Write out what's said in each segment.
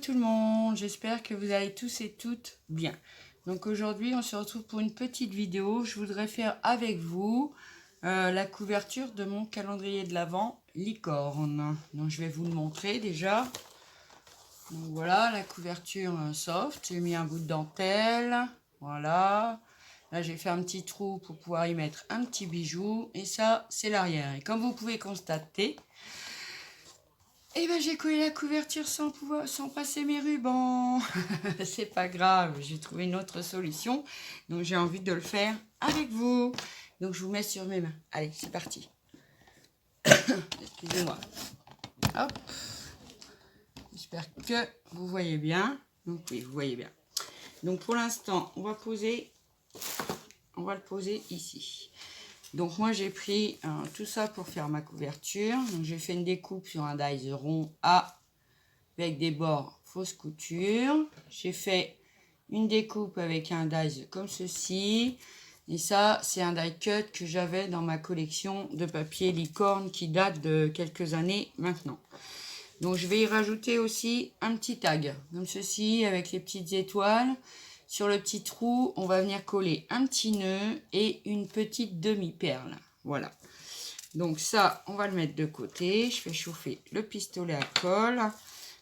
tout le monde, j'espère que vous allez tous et toutes bien. Donc aujourd'hui on se retrouve pour une petite vidéo. Je voudrais faire avec vous la couverture de mon calendrier de l'Avent licorne. Donc je vais vous le montrer déjà. Donc voilà la couverture soft, j'ai mis un bout de dentelle, voilà. Là j'ai fait un petit trou pour pouvoir y mettre un petit bijou et ça c'est l'arrière. Et comme vous pouvez constater, et ben j'ai collé la couverture sans passer mes rubans. C'est pas grave, j'ai trouvé une autre solution. Donc j'ai envie de le faire avec vous. Donc je vous mets sur mes mains. Allez, c'est parti. Excusez-moi. Hop. J'espère que vous voyez bien. Donc oui, vous voyez bien. Donc pour l'instant, on va le poser ici. Donc moi j'ai pris tout ça pour faire ma couverture. Donc j'ai fait une découpe sur un dies rond avec des bords fausse couture. J'ai fait une découpe avec un dies comme ceci. Et ça c'est un die cut que j'avais dans ma collection de papier licorne qui date de quelques années maintenant. Donc je vais y rajouter aussi un petit tag comme ceci avec les petites étoiles. Sur le petit trou, on va venir coller un petit nœud et une petite demi-perle. Voilà. Donc ça, on va le mettre de côté. Je fais chauffer le pistolet à colle.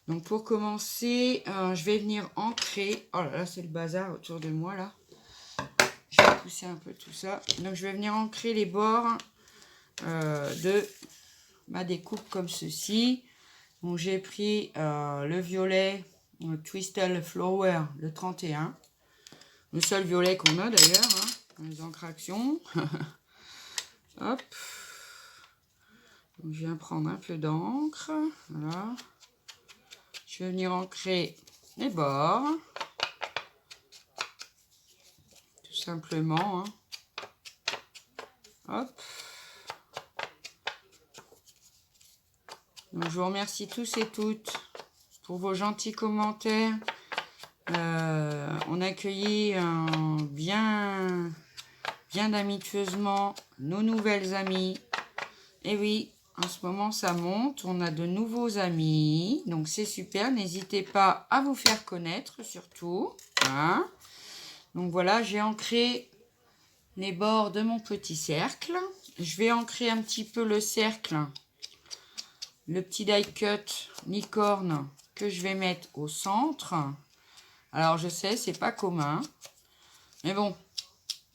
Donc pour commencer, je vais venir ancrer. Oh là là, c'est le bazar autour de moi là. Je vais pousser un peu tout ça. Donc je vais venir ancrer les bords de ma découpe comme ceci. Donc j'ai pris le violet Twisted Flower, le 31. Le seul violet qu'on a d'ailleurs, hein, dans les encres Action. Hop. Donc, je viens prendre un peu d'encre. Voilà. Je vais venir ancrer les bords. Tout simplement. Hein. Hop. Donc, je vous remercie tous et toutes pour vos gentils commentaires. On a accueilli bien amicieusement nos nouvelles amies. Et oui, en ce moment ça monte, on a de nouveaux amis, donc c'est super. N'hésitez pas à vous faire connaître surtout. Hein. Donc voilà, j'ai ancré les bords de mon petit cercle. Je vais ancrer un petit peu le cercle, le petit die cut licorne que je vais mettre au centre. Alors je sais, c'est pas commun, mais bon,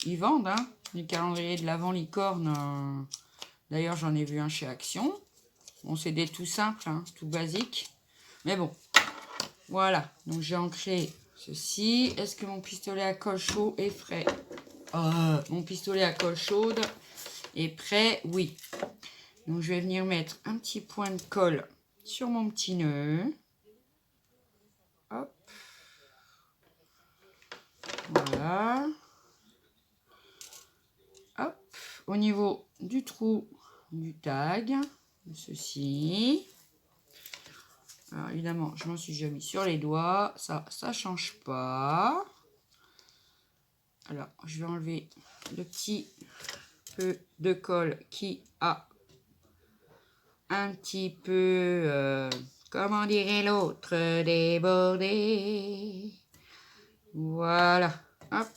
ils vendent hein, les calendriers de l'Avent licorne. D'ailleurs, j'en ai vu un chez Action. Bon, c'est des tout simples, hein, tout basiques. Mais bon, voilà. Donc j'ai ancré ceci. Est-ce que mon pistolet à colle chaud est frais? Mon pistolet à colle chaude est prêt, oui. Donc je vais venir mettre un petit point de colle sur mon petit nœud. Hop. Voilà. Hop. Au niveau du trou du tag, ceci. Alors évidemment, je m'en suis déjà mis sur les doigts. Ça change pas. Alors, je vais enlever le petit peu de colle qui a un petit peu, comment dirait l'autre, débordé. Voilà. Hop.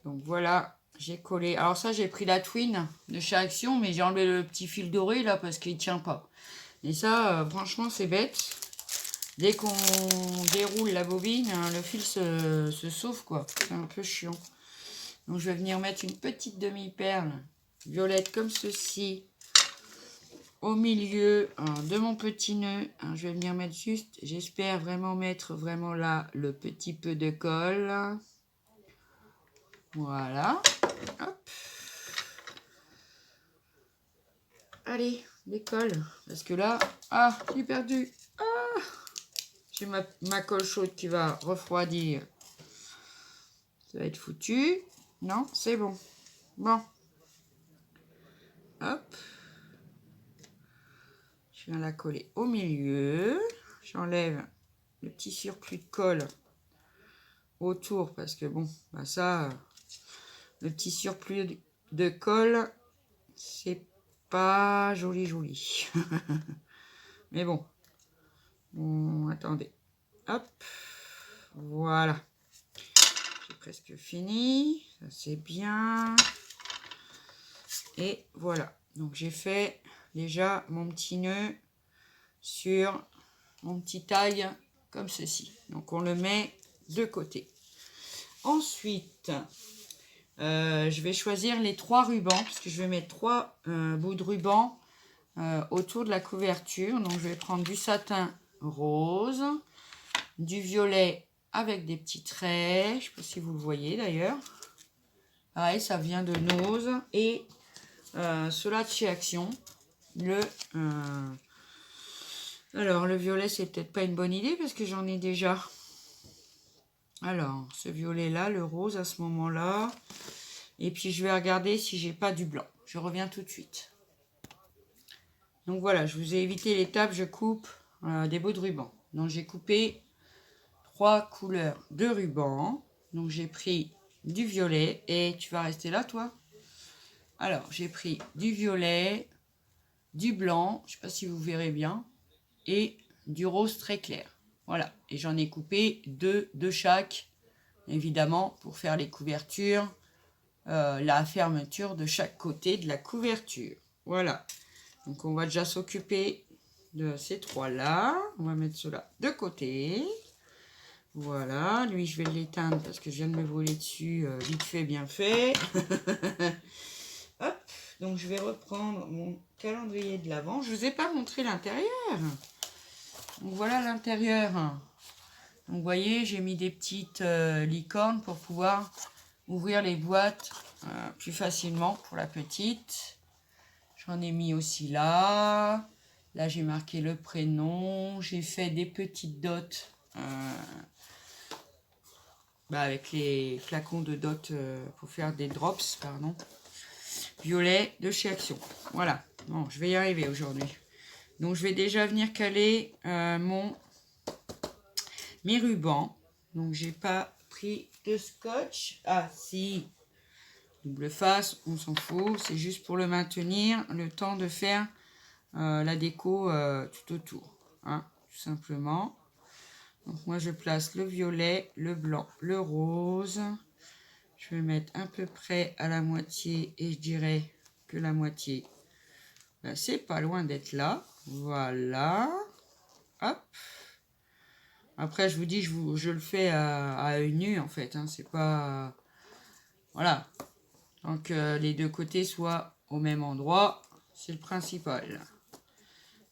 Donc voilà, j'ai collé. Alors ça, j'ai pris la Twin de chez Action, mais j'ai enlevé le petit fil doré là parce qu'il tient pas. Et ça, franchement, c'est bête. Dès qu'on déroule la bobine, hein, le fil se sauve, quoi. C'est un peu chiant. Donc, je vais venir mettre une petite demi-perle violette comme ceci au milieu de mon petit nœud. Hein, je vais venir mettre juste, j'espère vraiment mettre vraiment là le petit peu de colle. Voilà. Hop. Allez, décolle. Parce que là, j'ai perdu. J'ai ma colle chaude qui va refroidir. Ça va être foutu. Non, c'est bon. Bon. Hop. Je viens la coller au milieu. J'enlève le petit surplus de colle autour parce que bon, bah ça, le petit surplus de colle, c'est pas joli. Mais bon. Bon, attendez. Hop. Voilà. J'ai presque fini. Ça, c'est bien. Et voilà. Donc, j'ai fait déjà mon petit nœud sur mon petit taille comme ceci. Donc, on le met de côté. Ensuite, je vais choisir les 3 rubans parce que je vais mettre 3 bouts de ruban autour de la couverture. Donc, je vais prendre du satin rose, du violet avec des petits traits. Je ne sais pas si vous le voyez d'ailleurs. Pareil, ça vient de Nose. Et cela de chez Action. Alors, le violet, c'est peut-être pas une bonne idée parce que j'en ai déjà. Alors, ce violet-là, le rose à ce moment-là. Et puis, je vais regarder si j'ai pas du blanc. Je reviens tout de suite. Donc, voilà, je vous ai évité l'étape, je coupe des bouts de ruban. Donc, j'ai coupé 3 couleurs de ruban. Donc, j'ai pris du violet. Et tu vas rester là, toi? Alors, j'ai pris du violet, du blanc, je ne sais pas si vous verrez bien, et du rose très clair. Voilà, et j'en ai coupé 2 de chaque, évidemment, pour faire les couvertures, la fermeture de chaque côté de la couverture. Voilà, donc on va déjà s'occuper de ces 3-là. On va mettre cela de côté. Voilà, lui je vais l'éteindre parce que je viens de me brûler dessus, vite fait, bien fait. Hop, donc je vais reprendre mon calendrier de l'Avent. Je ne vous ai pas montré l'intérieur. Donc voilà l'intérieur. Donc vous voyez, j'ai mis des petites licornes pour pouvoir ouvrir les boîtes plus facilement pour la petite. J'en ai mis aussi là. Là, j'ai marqué le prénom. J'ai fait des petites dots avec les flacons de dots pour faire des drops, pardon. Violet de chez Action. Voilà. Bon, je vais y arriver aujourd'hui. Donc, je vais déjà venir caler mes rubans. Donc, j'ai pas pris de scotch. Ah, si. Double face, on s'en fout. C'est juste pour le maintenir, le temps de faire la déco tout autour. Hein, tout simplement. Donc, moi, je place le violet, le blanc, le rose. Je vais mettre à peu près à la moitié et je dirais que la moitié, ben, c'est pas loin d'être là. Voilà. Hop. Après, je vous dis, je le fais à œil nu en fait. Hein, c'est pas... Voilà. Donc, les 2 côtés soient au même endroit. C'est le principal.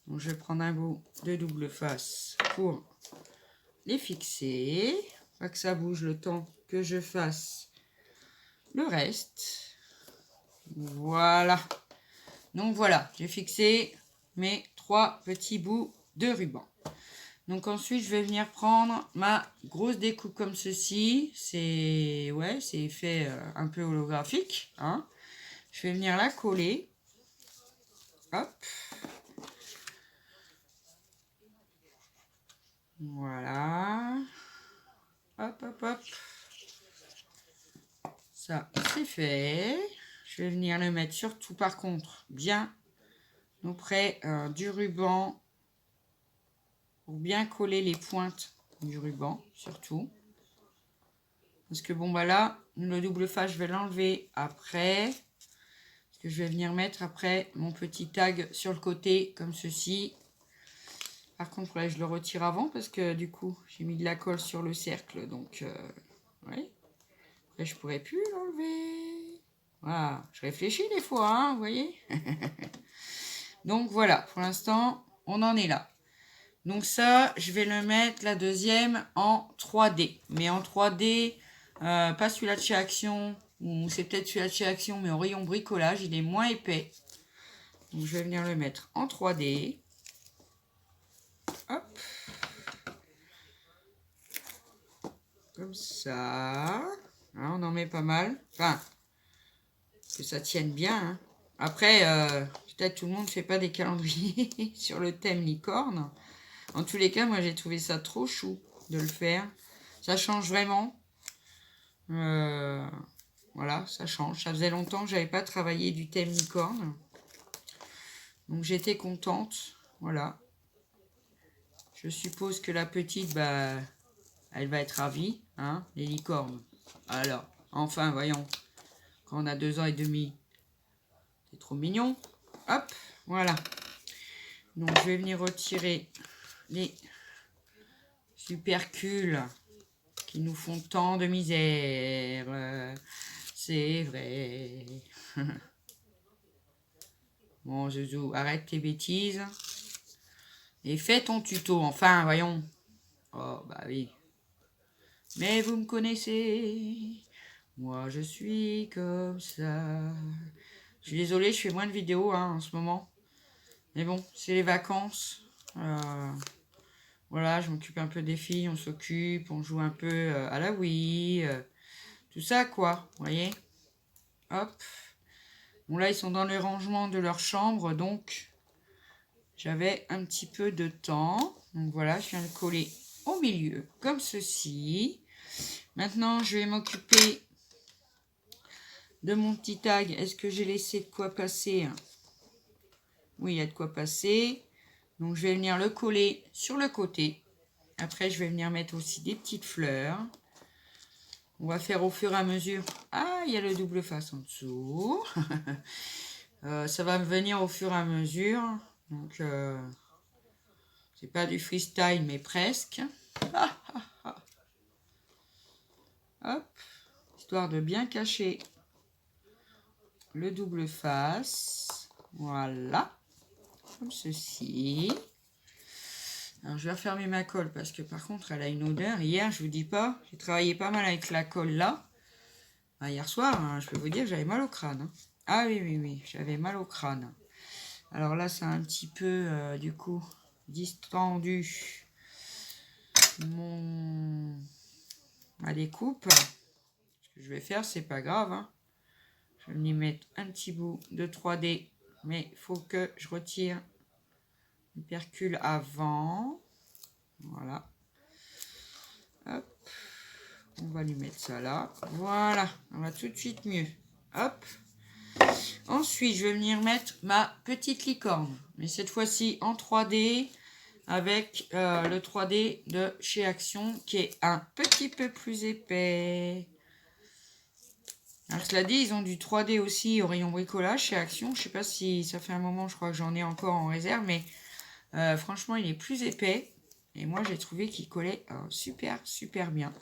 Donc, je vais prendre un bout de double face pour les fixer. Pas que ça bouge le temps que je fasse le reste. Voilà. Donc voilà, j'ai fixé mes 3 petits bouts de ruban. Donc ensuite, je vais venir prendre ma grosse découpe comme ceci. C'est fait un peu holographique. Hein. Je vais venir la coller. Hop. Voilà. Hop, hop, hop. Ça, c'est fait. Je vais venir le mettre surtout, par contre, bien auprès du ruban pour bien coller les pointes du ruban, surtout. Parce que bon, bah là, le double face, je vais l'enlever après. Parce que je vais venir mettre après mon petit tag sur le côté, comme ceci. Par contre, là, je le retire avant parce que du coup, j'ai mis de la colle sur le cercle. Donc, ouais. Après, je pourrais plus l'enlever. Voilà, je réfléchis des fois, hein, vous voyez. Donc, voilà, pour l'instant, on en est là. Donc ça, je vais le mettre, la deuxième, en 3D. Mais en 3D, pas celui-là de chez Action, ou c'est peut-être celui-là de chez Action, mais au rayon bricolage, il est moins épais. Donc je vais venir le mettre en 3D. Hop. Comme ça. Hein, on en met pas mal. Enfin, que ça tienne bien. Hein. Après, peut-être tout le monde ne fait pas des calendriers sur le thème licorne. En tous les cas, moi, j'ai trouvé ça trop chou de le faire. Ça change vraiment. Voilà, ça change. Ça faisait longtemps que je n'avais pas travaillé du thème licorne. Donc, j'étais contente. Voilà. Je suppose que la petite, bah, elle va être ravie, hein, les licornes. Alors, enfin, voyons, quand on a 2 ans et demi, c'est trop mignon. Hop, voilà. Donc, je vais venir retirer les supercules qui nous font tant de misère. C'est vrai. Bon, Zouzou, arrête tes bêtises. Et fais ton tuto, enfin, voyons. Oh, bah oui. Mais vous me connaissez. Moi, je suis comme ça. Je suis désolée, je fais moins de vidéos hein, en ce moment. Mais bon, c'est les vacances. Voilà, je m'occupe un peu des filles, on s'occupe, on joue un peu à la Wii. Tout ça, quoi, vous voyez. Hop. Bon, là, ils sont dans le rangement de leur chambre, donc j'avais un petit peu de temps. Donc voilà, je viens de coller au milieu, comme ceci. Maintenant, je vais m'occuper de mon petit tag. Est-ce que j'ai laissé de quoi passer? Oui, il y a de quoi passer. Donc, je vais venir le coller sur le côté. Après, je vais venir mettre aussi des petites fleurs. On va faire au fur et à mesure. Ah, il y a le double face en dessous. Ça va venir au fur et à mesure. Donc, c'est pas du freestyle, mais presque. Hop. Histoire de bien cacher le double face. Voilà. Comme ceci. Alors, je vais refermer ma colle parce que par contre, elle a une odeur. Hier, je vous dis pas, j'ai travaillé pas mal avec la colle là. Ah, hier soir, hein, je peux vous dire, j'avais mal au crâne. Hein. Ah oui, oui, oui, j'avais mal au crâne. Alors là, c'est un petit peu, du coup, distendu ma découpe. Ce que je vais faire, c'est pas grave. Hein. Je vais y mettre un petit bout de 3D. Mais il faut que je retire le percule avant. Voilà. Hop. On va lui mettre ça là. Voilà. On va tout de suite mieux. Hop. Ensuite, je vais venir mettre ma petite licorne. Mais cette fois-ci en 3D. Avec le 3D de chez Action. Qui est un petit peu plus épais. Alors cela dit, ils ont du 3D aussi au rayon bricolage chez Action. Je ne sais pas si ça fait un moment, je crois que j'en ai encore en réserve. Mais franchement, il est plus épais. Et moi, j'ai trouvé qu'il collait super, super bien.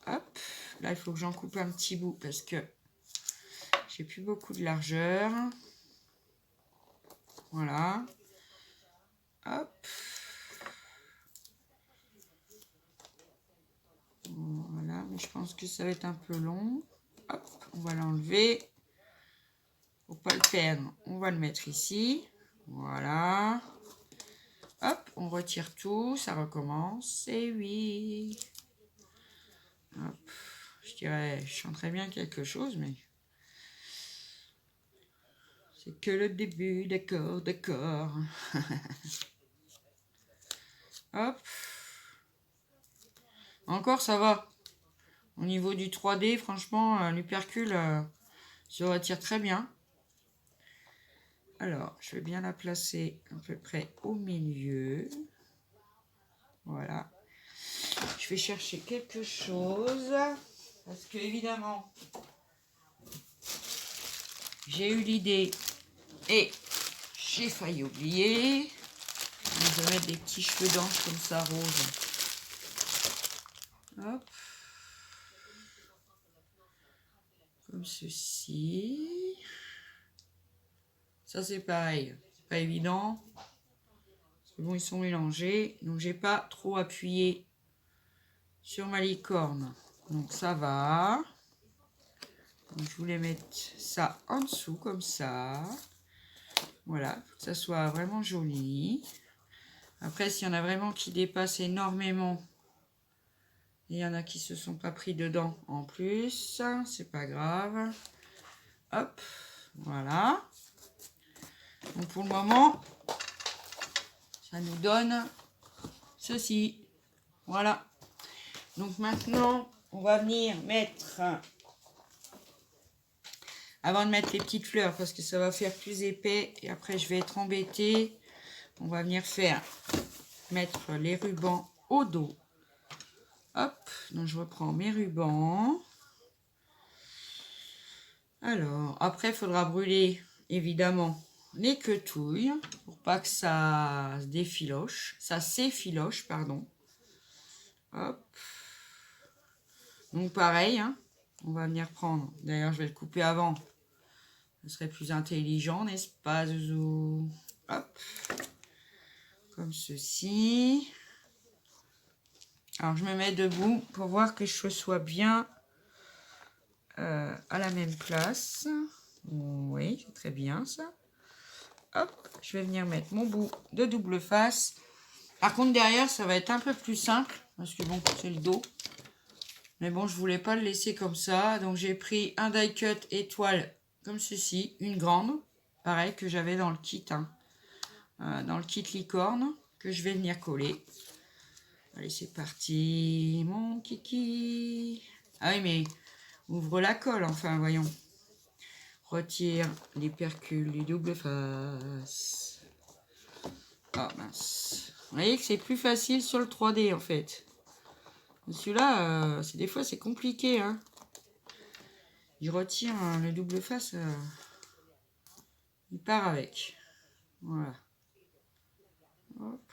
Hop, là, il faut que j'en coupe un petit bout parce que j'ai plus beaucoup de largeur. Voilà. Hop. Voilà, mais je pense que ça va être un peu long. Hop, on va l'enlever. Faut pas le perdre. On va le mettre ici. Voilà. Hop, on retire tout, ça recommence. Et oui. Hop. Je dirais, je chanterais bien quelque chose, mais c'est que le début, d'accord, d'accord. Hop. Encore, ça va. Au niveau du 3D, franchement, l'hypercule se retire très bien. Alors, je vais bien la placer à peu près au milieu. Voilà. Je vais chercher quelque chose. Parce que, évidemment, j'ai eu l'idée et j'ai failli oublier. Je vais mettre des petits cheveux d'ange comme ça, rose. Hop. Comme ceci. Ça, c'est pareil. C'est pas évident. Parce que bon, ils sont mélangés. Donc, j'ai pas trop appuyé sur ma licorne. Donc, ça va. Donc, je voulais mettre ça en dessous, comme ça. Voilà. Faut que ça soit vraiment joli. Après, s'il y en a vraiment qui dépassent énormément, il y en a qui se sont pas pris dedans en plus. C'est pas grave. Hop. Voilà. Donc, pour le moment, ça nous donne ceci. Voilà. Donc maintenant, on va venir mettre, avant de mettre les petites fleurs, parce que ça va faire plus épais, et après je vais être embêtée, on va venir faire mettre les rubans au dos. Hop, donc je reprends mes rubans. Alors, après, il faudra brûler, évidemment, les quetouilles pour pas que ça s'effiloche, pardon. Hop. Donc, pareil, hein, on va venir prendre. D'ailleurs, je vais le couper avant. Ce serait plus intelligent, n'est-ce pas, Zouzou? Hop. Comme ceci. Alors, je me mets debout pour voir que je sois bien à la même place. Oui, c'est très bien ça. Hop, je vais venir mettre mon bout de double face. Par contre, derrière, ça va être un peu plus simple. Parce que bon, c'est le dos. Mais bon, je voulais pas le laisser comme ça. Donc, j'ai pris un die cut étoile comme ceci. Une grande. Pareil que j'avais dans le kit. Hein, dans le kit licorne. Que je vais venir coller. Allez, c'est parti. Mon kiki. Ah oui, mais ouvre la colle. Enfin, voyons. Retire les percules du double face. Oh mince. Vous voyez que c'est plus facile sur le 3D en fait. Celui-là, des fois c'est compliqué. Hein. Il retire le double face. Il part avec. Voilà. Hop.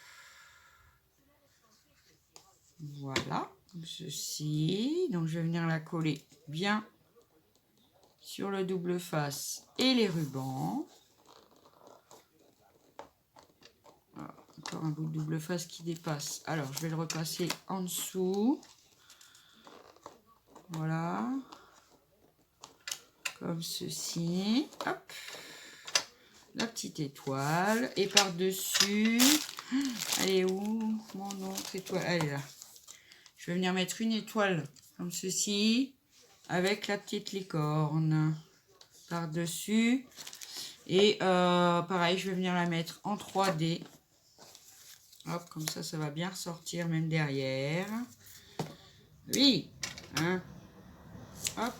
Voilà. Comme ceci. Donc je vais venir la coller bien sur le double face et les rubans. Voilà. Encore un bout de double face qui dépasse. Alors je vais le repasser en dessous. Voilà. Comme ceci. Hop. La petite étoile. Et par-dessus. Elle est où? Mon autre étoile. Elle est là. Je vais venir mettre une étoile comme ceci. Avec la petite licorne. Par-dessus. Et pareil, je vais venir la mettre en 3D. Hop, comme ça va bien ressortir même derrière. Oui. Hein. Hop.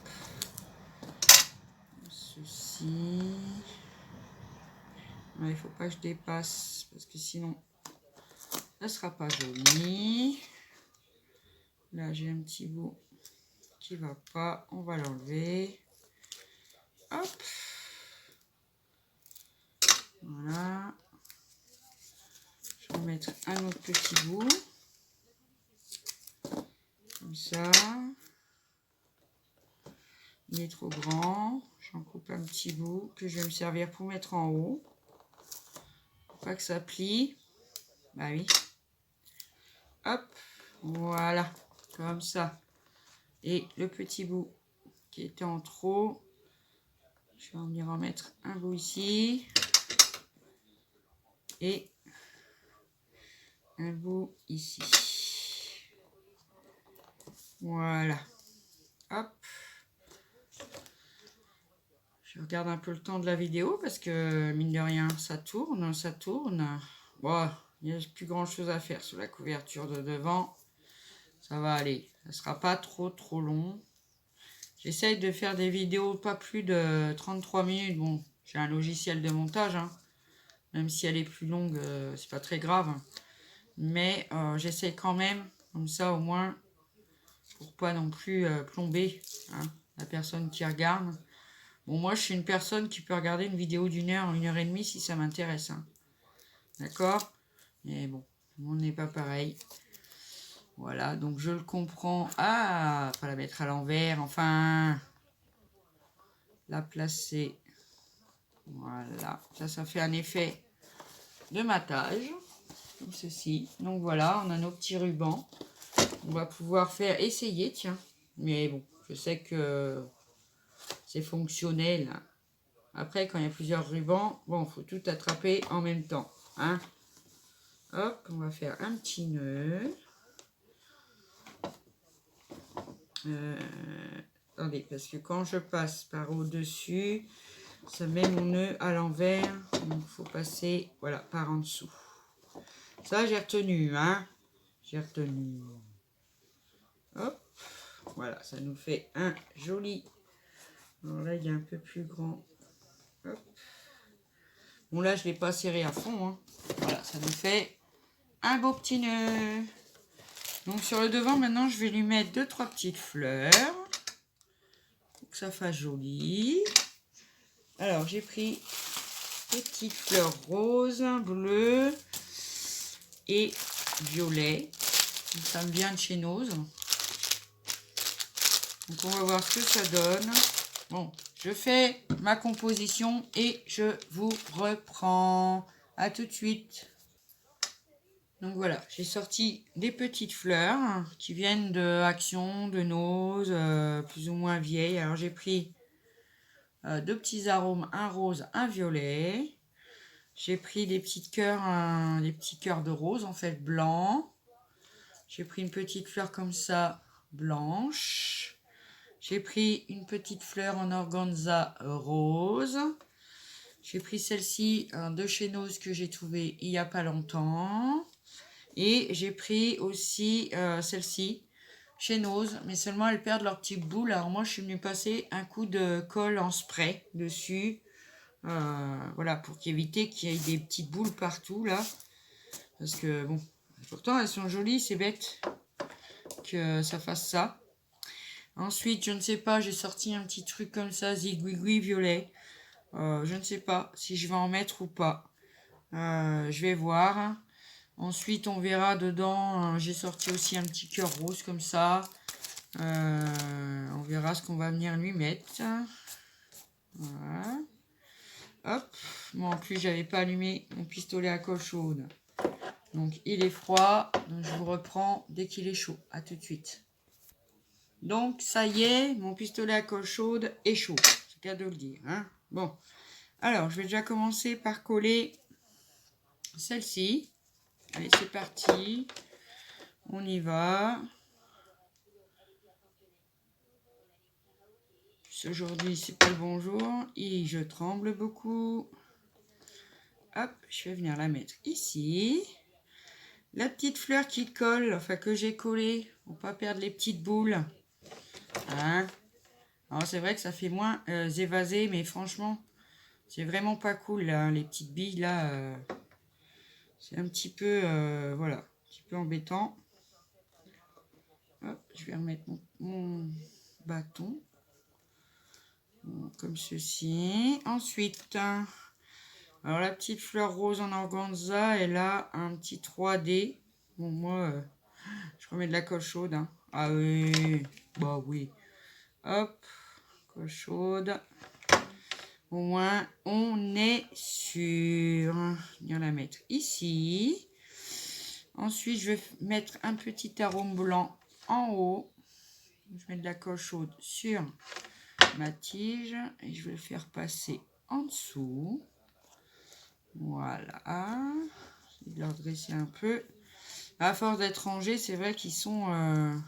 Ceci. Il ne faut pas que je dépasse parce que sinon ça ne sera pas joli. Là j'ai un petit bout qui va pas, on va l'enlever. Hop. Voilà. Je vais mettre un autre petit bout. Comme ça. Il est trop grand. J'en coupe un petit bout que je vais me servir pour mettre en haut. Pour pas que ça plie. Bah oui. Hop. Voilà. Comme ça. Et le petit bout qui était en trop. Je vais venir en mettre un bout ici. Et un bout ici. Voilà. Hop. Je regarde un peu le temps de la vidéo parce que mine de rien, ça tourne, ça tourne. Bon, il n'y a plus grand chose à faire sur la couverture de devant. Ça va aller. Ça ne sera pas trop long. J'essaye de faire des vidéos pas plus de 33 minutes. Bon, j'ai un logiciel de montage. Hein. Même si elle est plus longue, c'est pas très grave. Mais j'essaye quand même. Comme ça au moins. Pour pas non plus plomber hein, la personne qui regarde. Bon, moi, je suis une personne qui peut regarder une vidéo d'1 heure, 1h30 si ça m'intéresse. Hein. D'accord? Mais bon, on n'est pas pareil. Voilà, donc je le comprends. Ah, pas la mettre à l'envers, enfin. La placer. Voilà, ça fait un effet de matage. Comme ceci. Donc voilà, on a nos petits rubans. On va pouvoir essayer, tiens. Mais bon, je sais que c'est fonctionnel. Après, quand il y a plusieurs rubans, bon, il faut tout attraper en même temps. Hein. Hop, on va faire un petit nœud. Attendez, parce que quand je passe par au-dessus, ça met mon nœud à l'envers. Donc, il faut passer, voilà, par en dessous. Ça, j'ai retenu, hein. J'ai retenu. Hop, voilà, ça nous fait un joli. Alors là, il est un peu plus grand. Hop. Bon, là, je ne l'ai pas serré à fond. Hein. Voilà, ça nous fait un beau petit nœud. Donc sur le devant, maintenant, je vais lui mettre 2-3 petites fleurs pour que ça fasse joli. Alors, j'ai pris des petites fleurs roses, bleues et violet. Donc, ça me vient de chez Nose. Donc on va voir ce que ça donne. Bon, je fais ma composition et je vous reprends. À tout de suite. Donc voilà, j'ai sorti des petites fleurs qui viennent de Action, de Nose, plus ou moins vieilles. Alors j'ai pris 2 petits arômes, un rose, un violet. J'ai pris des petits cœurs de rose en fait blanc. J'ai pris une petite fleur comme ça, blanche. J'ai pris une petite fleur en organza rose. J'ai pris celle-ci de chez Nose que j'ai trouvée il n'y a pas longtemps. Et j'ai pris aussi celle-ci chez Nose, mais seulement elles perdent leurs petites boules. Alors moi, je suis venue passer un coup de colle en spray dessus. Voilà, pour éviter qu'il y ait des petites boules partout là. Parce que bon, pourtant elles sont jolies, c'est bête que ça fasse ça. Ensuite, je ne sais pas, j'ai sorti un petit truc comme ça, zigouigoui violet. Je ne sais pas si je vais en mettre ou pas. Je vais voir. Ensuite, on verra dedans. J'ai sorti aussi un petit cœur rose comme ça. On verra ce qu'on va venir lui mettre. Voilà. Hop. Moi, en plus, j'avais pas allumé mon pistolet à colle chaude. Donc, il est froid. Donc, je vous reprends dès qu'il est chaud. À tout de suite. Donc, ça y est, mon pistolet à colle chaude est chaud. C'est le cas de le dire. Hein. Bon. Alors, je vais déjà commencer par coller celle-ci. Allez, c'est parti. On y va. Aujourd'hui, c'est pas le bon jour. Et je tremble beaucoup. Hop, je vais venir la mettre ici. La petite fleur qui colle, enfin que j'ai collée, pour pas perdre les petites boules. Hein. Alors, c'est vrai que ça fait moins évasé, mais franchement, c'est vraiment pas cool, là, les petites billes, là. C'est un petit peu, voilà, un petit peu embêtant. Hop, je vais remettre mon bâton. Comme ceci. Ensuite, alors la petite fleur rose en organza, elle a un petit 3D. Bon, moi, je remets de la colle chaude. Hein. Ah oui, bah oui. Hop, colle chaude. Au moins, on est sûr. Je vais la mettre ici. Ensuite, je vais mettre un petit arôme blanc en haut. Je mets de la colle chaude sur ma tige et je vais le faire passer en dessous. Voilà. Je vais le redresser un peu. À force d'être rangés, c'est vrai qu'ils sont...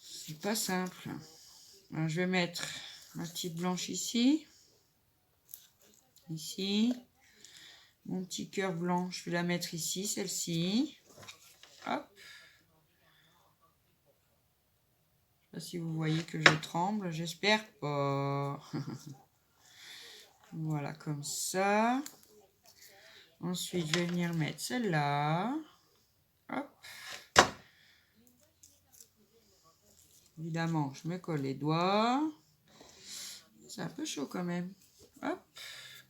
c'est pas simple. Alors, je vais mettre ma petite blanche ici. Ici. Mon petit cœur blanc, je vais la mettre ici, celle-ci. Hop. Je sais pas si vous voyez que je tremble. J'espère pas. Voilà, comme ça. Ensuite, je vais venir mettre celle-là. Hop. Évidemment, je me colle les doigts. C'est un peu chaud quand même. Hop,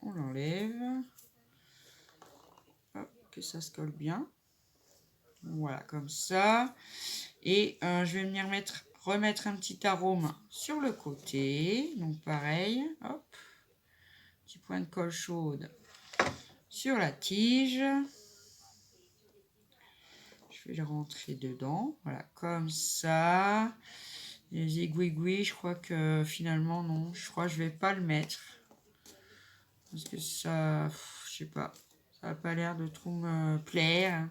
on l'enlève. Hop, que ça se colle bien. Voilà, comme ça. Et je vais venir remettre un petit arôme sur le côté. Donc pareil, hop. Petit point de colle chaude sur la tige. Je vais le rentrer dedans. Voilà, comme ça. Les aiguilles, je crois que finalement, non. Je crois que je vais pas le mettre. Parce que ça, je sais pas. Ça n'a pas l'air de trop me plaire.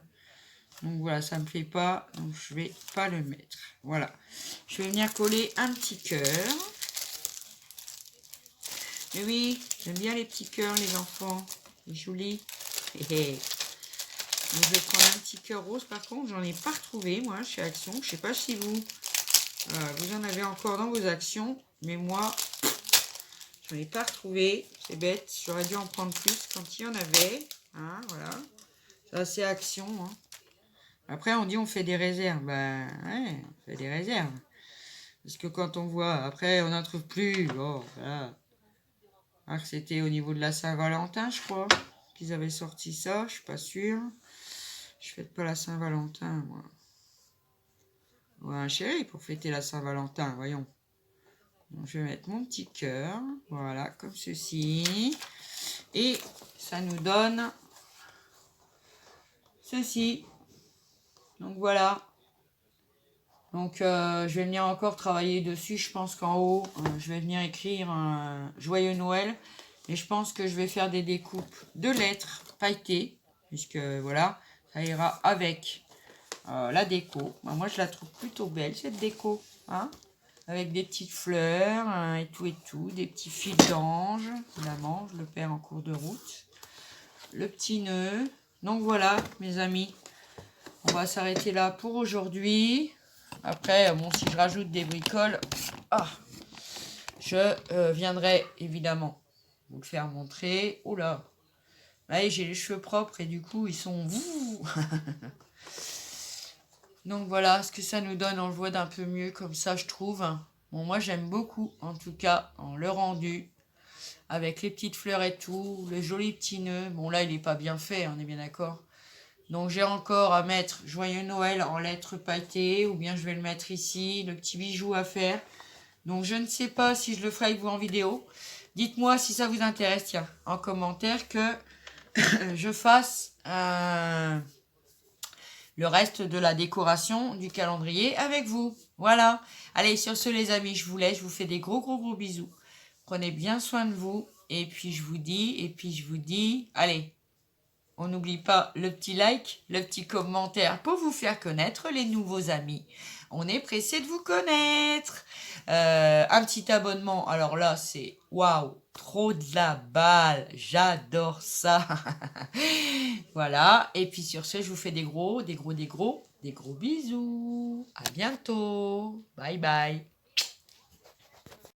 Donc voilà, ça me plaît pas. Donc je vais pas le mettre. Voilà. Je vais venir coller un petit cœur. Mais oui, j'aime bien les petits cœurs, les enfants. C'est joli. Donc je vais prendre un petit cœur rose. Par contre, j'en ai pas retrouvé, moi, chez Action. Je sais pas si vous en avez encore dans vos actions. Mais moi, je n'en ai pas retrouvé. C'est bête. J'aurais dû en prendre plus quand il y en avait. Hein, voilà. C'est assez action. Hein. Après, on dit on fait des réserves. Ben, ouais, on fait des réserves. Parce que quand on voit, après, on n'en trouve plus. Oh, voilà. Ah, c'était au niveau de la Saint-Valentin, je crois, qu'ils avaient sorti ça. Je suis pas sûre. Je fête pas la Saint-Valentin, moi. Ouais, chérie, pour fêter la Saint-Valentin, voyons. Donc, je vais mettre mon petit cœur. Voilà, comme ceci. Et ça nous donne ceci. Donc, voilà. Donc, je vais venir encore travailler dessus. Je pense qu'en haut, je vais venir écrire un Joyeux Noël. Et je pense que je vais faire des découpes de lettres pailletées. Puisque, voilà, ça ira avec la déco. Bah, moi, je la trouve plutôt belle, cette déco. Hein, avec des petites fleurs et tout. Des petits fils d'ange. Évidemment, je le perds en cours de route. Le petit nœud. Donc, voilà, mes amis. On va s'arrêter là pour aujourd'hui. Après, bon, si je rajoute des bricoles, je viendrai évidemment vous le faire montrer. Oula, allez, j'ai les cheveux propres et du coup, ils sont... Donc voilà, ce que ça nous donne, on le voit d'un peu mieux comme ça, je trouve. Bon, moi, j'aime beaucoup, en tout cas, le rendu. Avec les petites fleurs et tout, le joli petit nœud. Bon, là, il n'est pas bien fait, on est bien d'accord. Donc j'ai encore à mettre Joyeux Noël en lettres pailletées, ou bien je vais le mettre ici, le petit bijou à faire. Donc je ne sais pas si je le ferai avec vous en vidéo. Dites-moi si ça vous intéresse, tiens, en commentaire que je fasse le reste de la décoration du calendrier avec vous. Voilà. Allez, sur ce les amis, je vous laisse, je vous fais des gros bisous. Prenez bien soin de vous, et puis je vous dis, allez. On n'oublie pas le petit like, le petit commentaire pour vous faire connaître les nouveaux amis. On est pressé de vous connaître. Un petit abonnement. Alors là, c'est waouh, trop de la balle. J'adore ça. Voilà. Et puis sur ce, je vous fais des gros bisous. À bientôt. Bye bye.